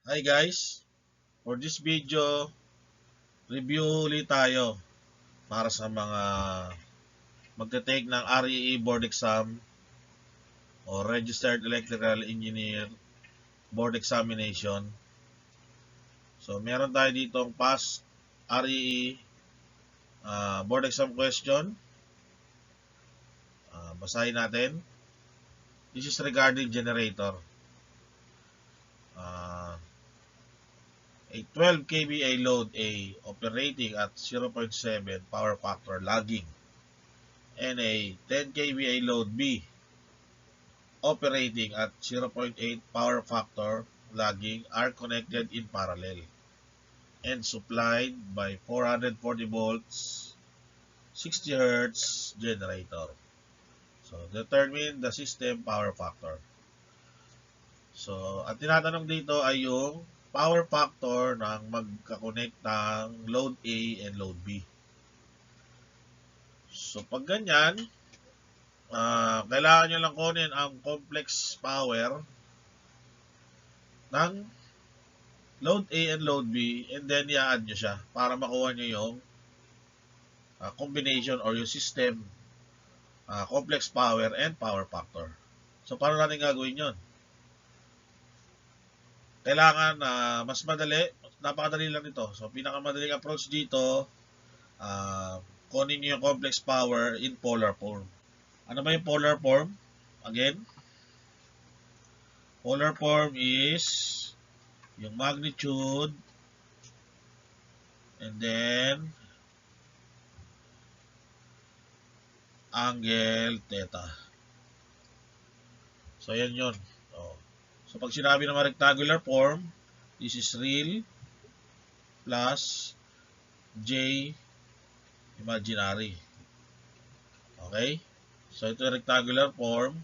Hi guys, for this video, review ulit tayo para sa mga magte-take ng REE board exam o Registered Electrical Engineer Board Examination. So meron tayo ditong past REE board exam question. Basahin natin. This is regarding generator. Uh, a 12 kVA load A operating at 0.7 power factor lagging and a 10 kVA load B operating at 0.8 power factor lagging are connected in parallel and supplied by 440 volts 60 Hz generator. So determine the system power factor. So ang tinatanong dito ay yung power factor ng magkakonect ng load A and load B. So pag ganyan, kailangan nyo lang kunin ang complex power ng load A and load B, and then i-add nyo siya para makuha nyo yung combination or yung system complex power and power factor. So paano natin gagawin yon? Kailangan mas madali, napakadali lang ito. So pinakamadaling approach dito, kunin nyo yung complex power in polar form. Ano ba yung polar form? Again, polar form is yung magnitude and then angle theta. So, yan yun. So, pag sinabi naman rectangular form, this is real plus J imaginary. Okay? So, ito yung rectangular form.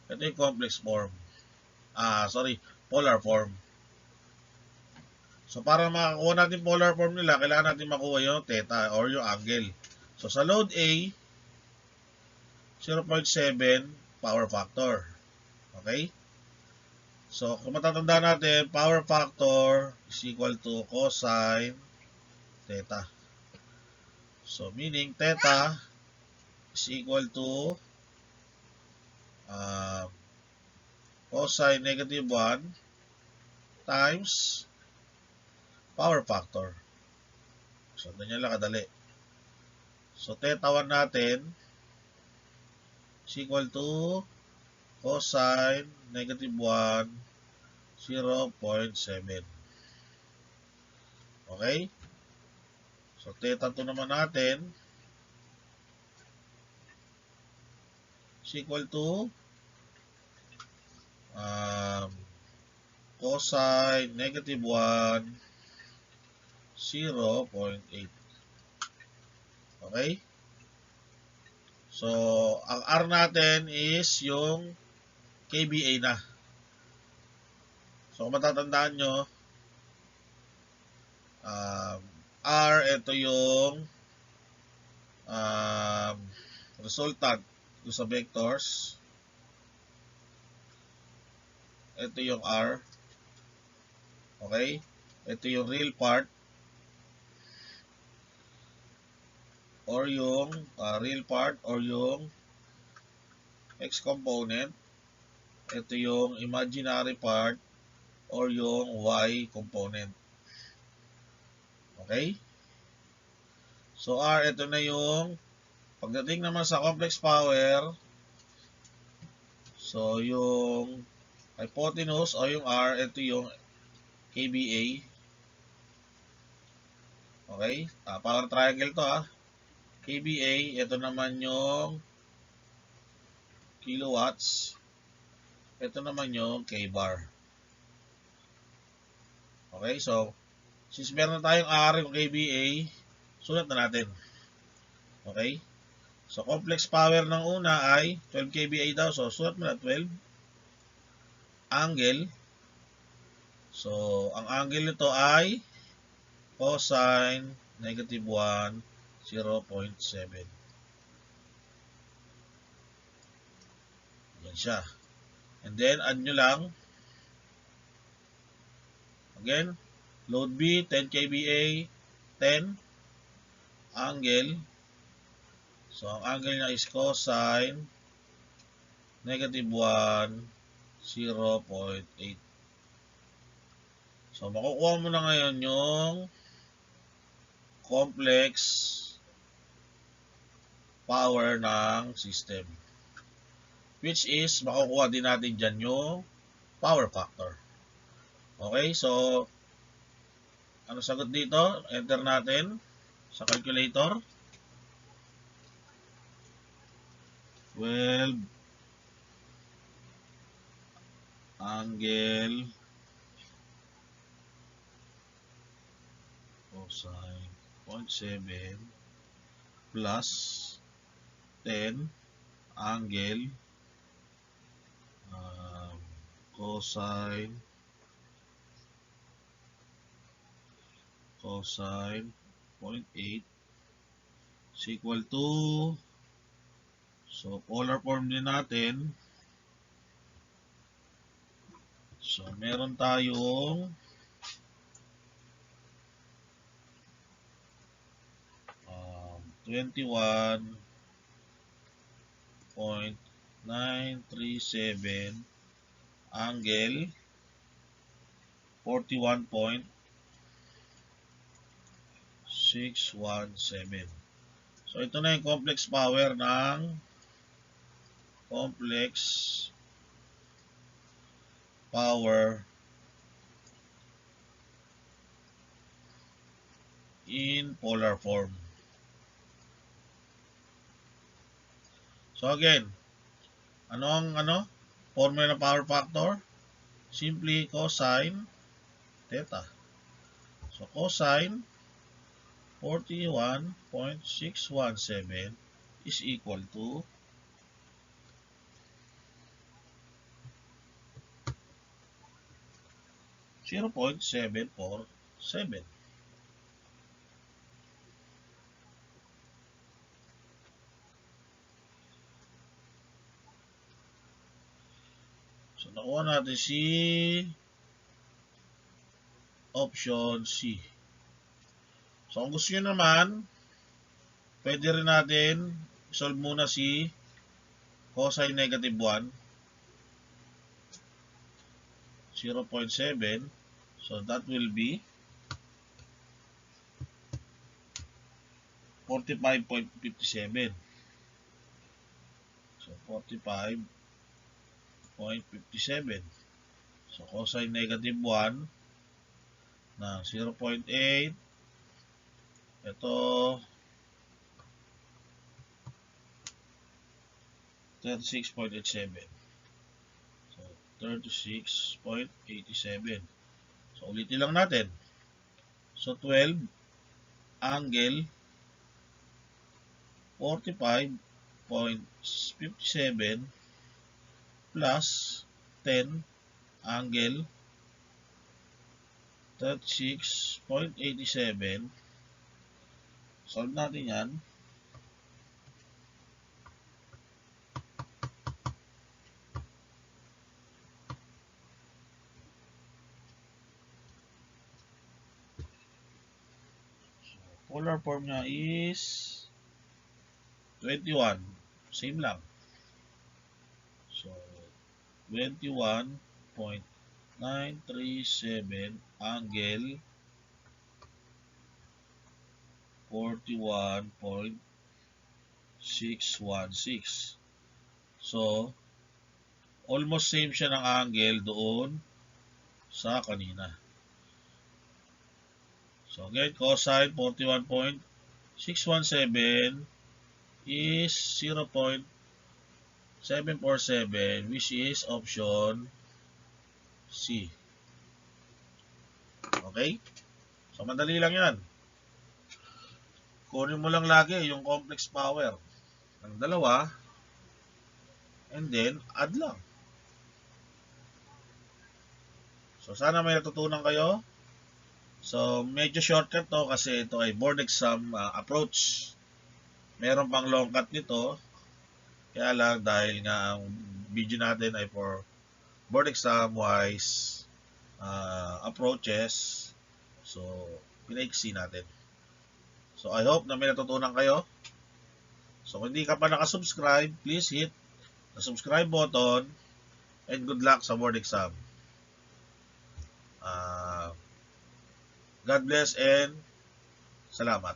Ito yung complex form. Polar form. So, para makakuha natin polar form nila, kailangan natin makuha yung theta or yung angle. So, sa load A, 0.7 power factor. Okay? So, kung matatanda natin, power factor is equal to cosine theta. So, meaning theta is equal to cosine negative 1 times power factor. So, ganyan lang kadali. So, theta 1 natin is equal to cosine negative 1 0.7. Okay? So, theta 2 naman natin is equal to cosine negative 1 0.8. Okay? So, ang R natin is yung kVA na. So, kung matatandaan nyo, R, ito yung resultant sa vectors. Ito yung R. Okay? Ito yung real part or yung real part or yung X component. Ito yung imaginary part or yung Y component. Okay? So R, ito na yung pagdating naman sa complex power. So yung hypotenuse o yung R, ito yung kVA. Okay? Power triangle to kVA, ito naman yung kilowatts. Ito naman yung kbar. Okay? So, since meron na tayong R yung kVA, sulat na natin. Okay? So, complex power ng una ay 12 kVA daw. So, sulat mo na 12. Angle. So, ang angle nito ay cosine negative 1, 0.7. Yan siya. And then, add nyo lang Again, load B, 10 kVA, 10 angle. So, ang angle niya is cosine negative 1, 0.8. So, makukuha mo na ngayon yung complex power ng system. Which is, makukuha din natin dyan yung power factor. Okay, so, ano sagot dito? Enter natin sa calculator. 12 angle cosine 0.7 plus 10 angle cosine 0.8 is equal to, so polar form din natin. So meron tayong 21.937 angle 41.617. So ito na yung complex power ng complex power in polar form. So again, ano formula ng power factor? Simply cosine theta. So cosine 41.617 is equal to 0.747. So nakuha natin si option C. So kung gusto nyo naman, pwede rin natin solve muna si cosine negative 1, 0.7. So that will be 45.57. So 45.57. So cosine negative 1 na 0.8. Ito 36.87. So 36.87. So ulitin lang natin. So 12 angle 45.57 plus 10 angle 36.87. Solve natin yan. So, polar form niya is 21. Same lang. So, 21.937 angle 41.616. So, almost same siya ng angle doon sa kanina. So, again, cosine 41.617 is 0.747, which is option C. Okay? So, madali lang yan. Kunin mo lang lagi yung complex power ng dalawa and then add lang. So, sana may natutunan kayo. So, medyo shortcut to kasi ito ay board exam approach. Meron pang long cut nito. Kaya lang dahil nga ang video natin ay for board exam wise approaches. So, pinaiksi natin. So, I hope na may natutunan kayo. So, kung hindi ka pa nakasubscribe, please hit the subscribe button and good luck sa board exam. God bless and salamat.